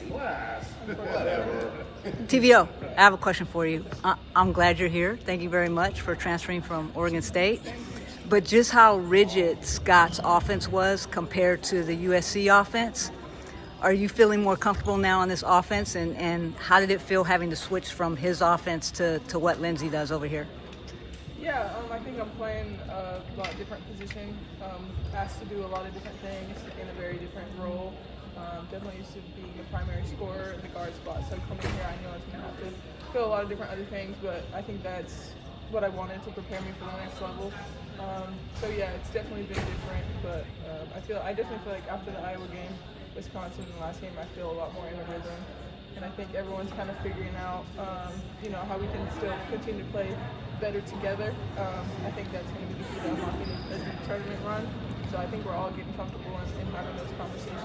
Whatever. TVO, I have a question for you. I'm glad you're here. Thank you very much for transferring from Oregon State. But just how rigid Scott's offense was compared to the USC offense, are you feeling more comfortable now on this offense? And how did it feel having to switch from his offense to what Lindsay does over here? Yeah, I think I'm playing a lot of different positions, asked to do a lot of different things in a very different role. Definitely used to being the primary scorer in the guard spot, so coming here I knew I was going to have to feel a lot of different other things, but I think that's what I wanted to prepare me for the next level. So yeah, it's definitely been different, but I definitely feel like after the Iowa game, Wisconsin, and the last game, I feel a lot more in a rhythm. And I think everyone's kind of figuring out, how we can still continue to play better together. I think that's going to be the key to unlocking a deep tournament run. So I think we're all getting comfortable in having those conversations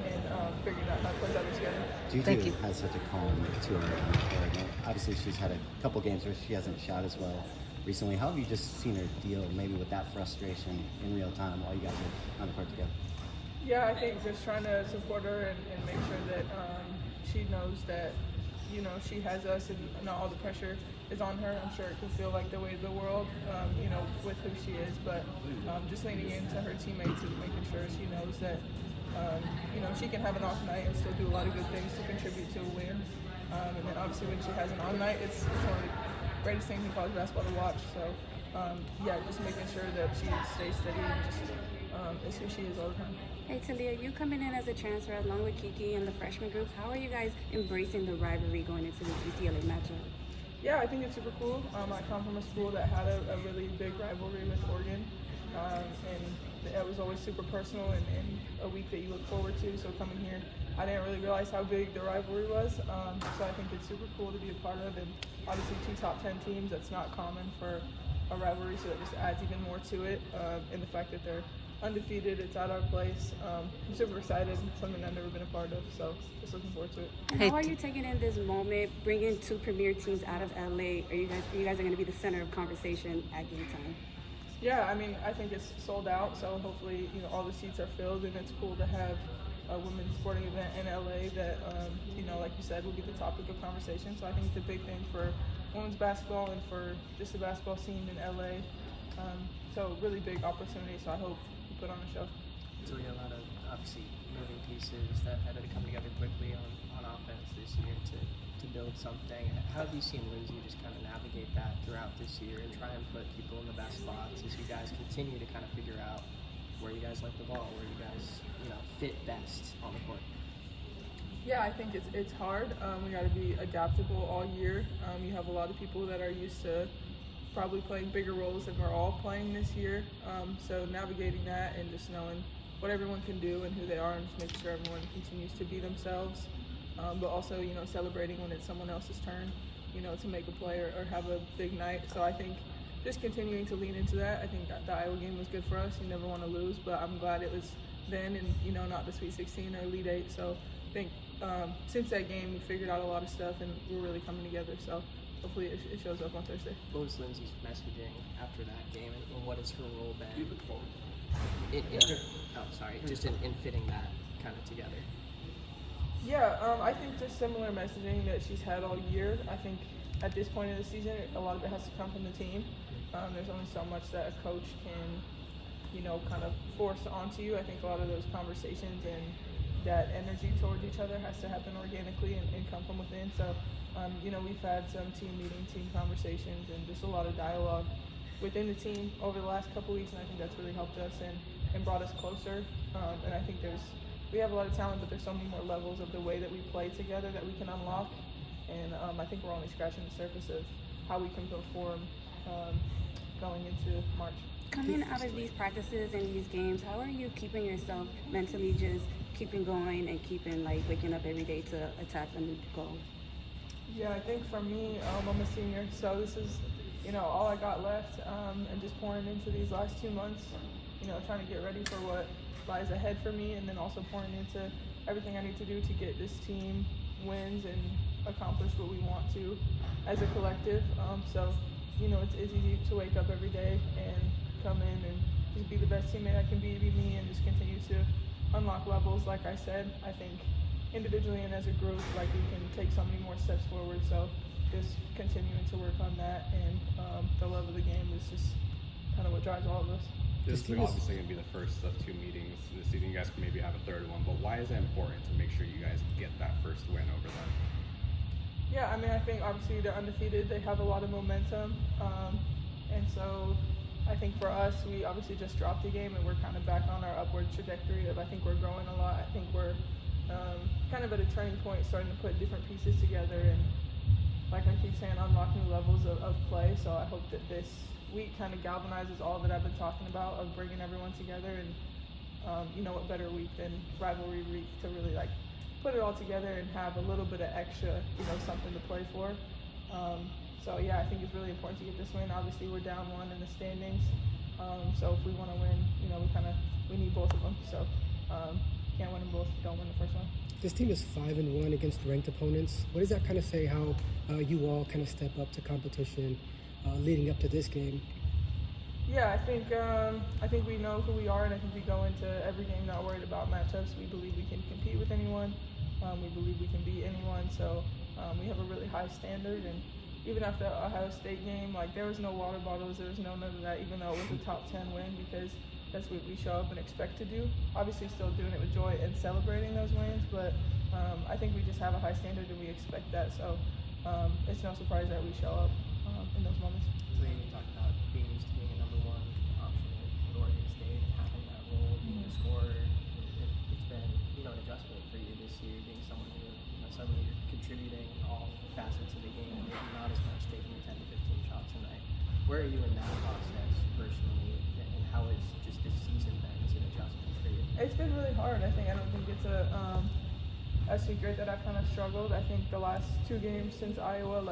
and figuring out how to play better together. Juju has such a calm to her on the court. Obviously, she's had a couple games where she hasn't shot as well recently. How have you just seen her deal maybe with that frustration in real time while you guys are on the court together? Yeah, I think just trying to support her and make sure that she knows that, she has us and not all the pressure is on her. I'm sure it can feel like the weight of the world, with who she is, but just leaning into her teammates and making sure she knows that, she can have an off night and still do a lot of good things to contribute to a win. And then obviously when she has an on night, it's one of the greatest things in college basketball to watch. So, just making sure that she stays steady and just is who she is all the time. Hey Talia, you coming in as a transfer along with Kiki and the freshman group. How are you guys embracing the rivalry going into the UCLA matchup? Yeah, I think it's super cool. I come from a school that had a really big rivalry with Oregon, and it was always super personal and a week that you look forward to. So coming here, I didn't really realize how big the rivalry was. So I think it's super cool to be a part of, and obviously 2 top 10 teams. That's not common for a rivalry, so it just adds even more to it. And the fact that they're undefeated, it's at our place. I'm super excited, something I've never been a part of, so just looking forward to it. And how are you taking in this moment, bringing 2 premier teams out of LA? You guys are going to be the center of conversation at game time? Yeah, I think it's sold out, so hopefully, all the seats are filled, and it's cool to have a women's sporting event in LA that, like you said, will be the topic of conversation. So I think it's a big thing for women's basketball and for just the basketball scene in LA. So really big opportunity, so I hope we put on a show. So a lot of, obviously, moving pieces that had to come together quickly on offense this year to build something. How have you seen Lindsay just kind of navigate that throughout this year and try and put people in the best spots as you guys continue to kind of figure out where you guys like the ball, where you guys, fit best on the court? Yeah, I think it's hard. We got to be adaptable all year. You have a lot of people that are used to probably playing bigger roles than we're all playing this year. So navigating that and just knowing what everyone can do and who they are, and just making sure everyone continues to be themselves. But also, celebrating when it's someone else's turn, to make a play or have a big night. So I think just continuing to lean into that. I think the Iowa game was good for us. You never want to lose, but I'm glad it was then and, not the Sweet 16 or Elite 8. So I think since that game, we figured out a lot of stuff and we're really coming together. So hopefully it shows up on Thursday. What was Lindsay's messaging after that game, and what is her role been? Just in fitting that kind of together. Yeah, I think just similar messaging that she's had all year. I think at this point in the season, a lot of it has to come from the team. There's only so much that a coach can, kind of force onto you. I think a lot of those conversations and that energy towards each other has to happen organically and come from within. So, we've had some team meetings, team conversations, and just a lot of dialogue within the team over the last couple weeks, and I think that's really helped us and brought us closer. And I think we have a lot of talent, but there's so many more levels of the way that we play together that we can unlock. And I think we're only scratching the surface of how we can perform going into March. Coming out of these practices and these games, how are you keeping yourself mentally just keeping going and keeping waking up every day to attack a new goal? Yeah, I think for me, I'm a senior, so this is, all I got left, and just pouring into these last 2 months, trying to get ready for what lies ahead for me, and then also pouring into everything I need to do to get this team wins and accomplish what we want to as a collective. So, it's easy to wake up every day and come in and just be the best teammate I can be me, and just continue to unlock levels. Like I said, I think, individually and as a group, like we can take so many more steps forward. So just continuing to work on that, and the love of the game is just kind of what drives all of us. This is obviously going to be the first of 2 meetings this season. You guys can maybe have a third one, but why is it important to make sure you guys get that first win over them? Yeah, I mean, I think obviously they're undefeated. They have a lot of momentum, and so I think for us, we obviously just dropped the game, and we're kind of back on our upward trajectory of, I think we're growing a lot. I think we're kind of at a turning point, starting to put different pieces together, and like I keep saying, unlock new levels of play. So I hope that this week kind of galvanizes all that I've been talking about of bringing everyone together, and what better week than rivalry week to really like put it all together and have a little bit of extra, something to play for. So yeah, I think it's really important to get this win. Obviously, we're down 1 in the standings, so if we want to win, we need both of them. So can't win them both if we don't win the first one. This team is 5-1 against ranked opponents. What does that kind of say how you all kind of step up to competition leading up to this game? Yeah, I think we know who we are, and I think we go into every game not worried about matchups. We believe we can compete with anyone. We believe we can beat anyone. So we have a really high standard, and even after the Ohio State game, like there was no water bottles, there was none of that, even though it was a top 10 win, because that's what we show up and expect to do. Obviously still doing it with joy and celebrating those wins, but I think we just have a high standard and we expect that. So it's no surprise that we show up in those moments. So you talked about being used to being a number 1 option at Oregon State and having that role, being a scorer. It's been, an adjustment for you this year, being someone who, suddenly you're contributing all facets of the game, and maybe not as much taking 10 to 15 shots a night. Where are you in that process personally, and how has just this season been as an adjustment for you? It's been really hard. I don't think it's a secret that I've kind of struggled. I think the last 2 games since Iowa,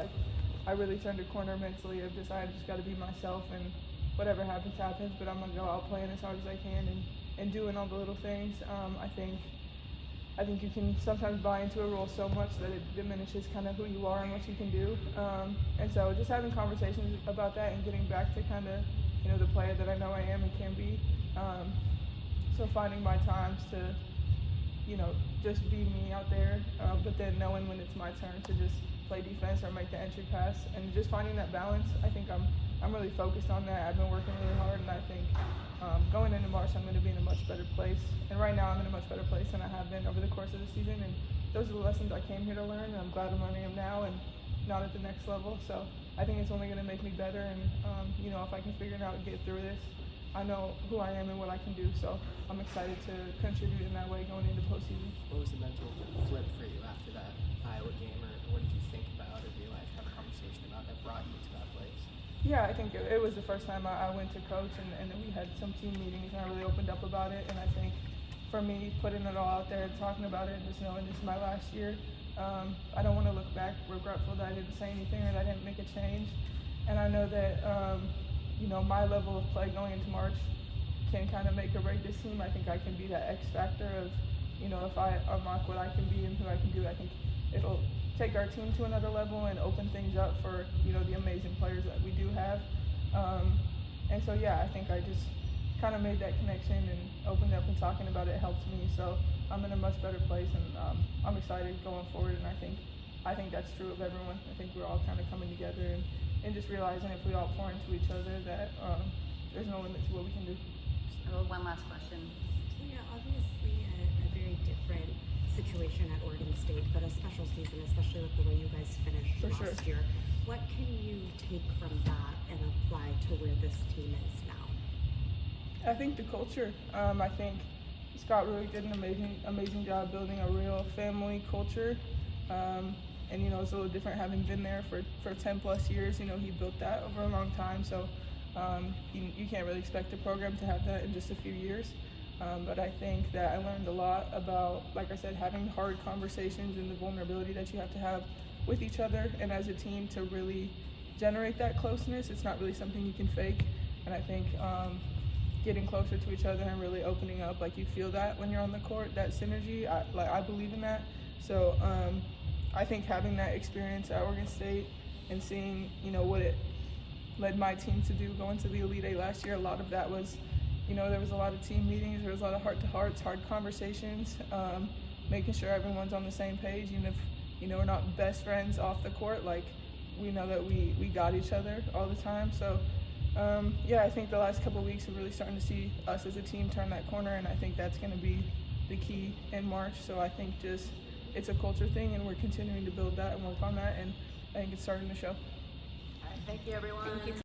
I really turned a corner mentally of just I just got to be myself, and whatever happens, happens, but I'm going to go out playing as hard as I can and doing all the little things. I think you can sometimes buy into a role so much that it diminishes kind of who you are and what you can do. And so just having conversations about that and getting back to kind of, the player that I know I am and can be. So finding my times to, just be me out there, but then knowing when it's my turn to just play defense or make the entry pass, and just finding that balance. I think I'm really focused on that. I've been working really hard, and I think going into March I'm going to be in a much better place. And right now I'm in a much better place than I have been over the course of the season, and those are the lessons I came here to learn, and I'm glad I'm learning them now and not at the next level. So I think it's only going to make me better, and if I can figure it out and get through this, I know who I am and what I can do. So I'm excited to contribute in that way going into postseason. What was the mental flip for you after that Iowa game, or what did you think about or realize, have a conversation about that brought you to that place? Yeah, I think it was the first time I went to coach, and we had some team meetings, and I really opened up about it. And I think for me, putting it all out there and talking about it and just knowing this is my last year, I don't want to look back regretful that I didn't say anything or that I didn't make a change. And I know that, my level of play going into March can kind of make or break this team. I think I can be that X factor of, if I unlock what I can be and who I can do, I think it'll take our team to another level and open things up for, the amazing players that we do have. And so, yeah, I think I just kind of made that connection and opened up and talking about it helped me. So I'm in a much better place, and I'm excited going forward. And I think that's true of everyone. I think we're all kind of coming together and just realizing if we all pour into each other that there's no limit to what we can do. One last question. So yeah, obviously a very different situation at Oregon State, but a special season, especially with the way you guys finished last year. What can you take from that and apply to where this team is now? I think the culture. I think Scott really did an amazing job building a real family culture. And it's a little different having been there for 10 plus years. He built that over a long time. So you can't really expect the program to have that in just a few years. But I think that I learned a lot about, like I said, having hard conversations and the vulnerability that you have to have with each other and as a team to really generate that closeness. It's not really something you can fake. And I think getting closer to each other and really opening up, like you feel that when you're on the court, that synergy, I believe in that. So I think having that experience at Oregon State and seeing, what it led my team to do going to the Elite Eight last year, a lot of that was, there was a lot of team meetings, there was a lot of heart-to-hearts, hard conversations, making sure everyone's on the same page, even if, you know, we're not best friends off the court. Like, we know that we got each other all the time. So, yeah, I think the last couple of weeks we're really starting to see us as a team turn that corner, and I think that's going to be the key in March. So I think just it's a culture thing, and we're continuing to build that and work on that, and I think it's starting to show. All right, thank you, everyone. Thank you.